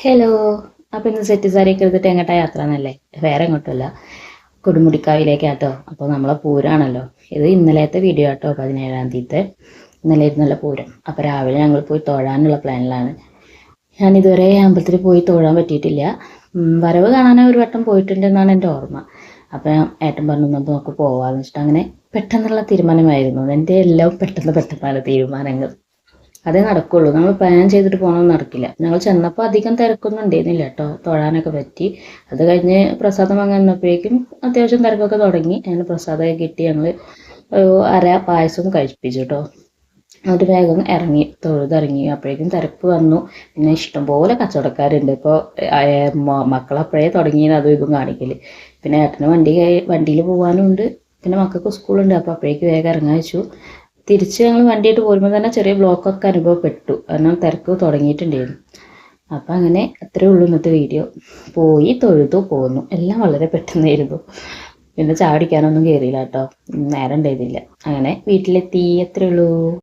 Hello. അപ്പോൾ ഇന്ന് set സാരിയൊക്കെ എടുത്തിട്ട് എങ്ങോട്ടാ യാത്ര എന്നല്ലേ? വേറെ എങ്ങോട്ടുമല്ല, കൊടുമുടിക്കാവിലേക്കാട്ടോ. അപ്പോൾ നമ്മളെ പൂരമാണല്ലോ. ഇത് ഇന്നലത്തെ വീഡിയോ ആട്ടോ, 17-ാം തീയതിത്തെ. ഇന്നലെ ഇരുന്നുള്ള പൂരം. അപ്പോൾ രാവിലെ ഞങ്ങൾ പോയി തൊഴാനുള്ള പ്ലാനിലാണ്. ഞാൻ ഇതുവരെ അമ്പലത്തിൽ പോയി തൊഴാൻ പറ്റിയിട്ടില്ല. വരവ് കാണാൻ ഒരു വട്ടം പോയിട്ടുണ്ടെന്നാണ് എൻ്റെ ഓർമ്മ. അപ്പോൾ ഏട്ടൻ പറഞ്ഞു നമുക്ക് പോകാമെന്ന് വെച്ചിട്ട് അങ്ങനെ പെട്ടെന്നുള്ള തീരുമാനമായിരുന്നു. എൻ്റെ എല്ലാം പെട്ടെന്നാണ് തീരുമാനങ്ങൾ. അതേ നടക്കുള്ളൂ. നമ്മൾ പ്ലാൻ ചെയ്തിട്ട് പോകണമെന്ന് നടക്കില്ല. ഞങ്ങൾ ചെന്നപ്പോൾ അധികം തിരക്കൊന്നും ഉണ്ടായിരുന്നില്ല കേട്ടോ, തൊഴാനൊക്കെ പറ്റി. അത് കഴിഞ്ഞ് പ്രസാദം വാങ്ങാൻ വന്നപ്പോഴേക്കും അത്യാവശ്യം തിരക്കൊക്കെ തുടങ്ങി. അങ്ങനെ പ്രസാദമൊക്കെ കിട്ടി. ഞങ്ങൾ അര പായസം കഴിപ്പിച്ചു കേട്ടോ. എന്നിട്ട് വേഗം ഇറങ്ങി, തൊഴുതിറങ്ങി. അപ്പോഴേക്കും തിരക്ക് വന്നു. പിന്നെ ഇഷ്ടംപോലെ കച്ചവടക്കാരുണ്ട്. ഇപ്പോൾ മക്കളപ്പോഴേ തുടങ്ങിയത് അതും ഇതും കാണിക്കൽ. പിന്നെ ഏട്ടന് വണ്ടിയിൽ പോകാനുണ്ട്. പിന്നെ മക്കൾക്ക് സ്കൂളുണ്ട്. അപ്പോൾ അപ്പോഴേക്ക് വേഗം ഇറങ്ങാൻ വെച്ചു. തിരിച്ച് ഞങ്ങൾ വണ്ടിയായിട്ട് പോരുമ്പോൾ തന്നെ ചെറിയ ബ്ലോക്കൊക്കെ അനുഭവപ്പെട്ടു. കാരണം തിരക്ക് തുടങ്ങിയിട്ടുണ്ടായിരുന്നു. അപ്പം അങ്ങനെ അത്രയേ ഉള്ളൂ ഇന്നത്തെ വീഡിയോ. പോയി തൊഴുതു പോന്നു. എല്ലാം വളരെ പെട്ടെന്നായിരുന്നു. പിന്നെ ചായ കുടിക്കാനൊന്നും കയറിയില്ല കേട്ടോ, നേരം ഉണ്ടായിരുന്നില്ല. അങ്ങനെ വീട്ടിലെത്തി. അത്രയേ ഉള്ളൂ.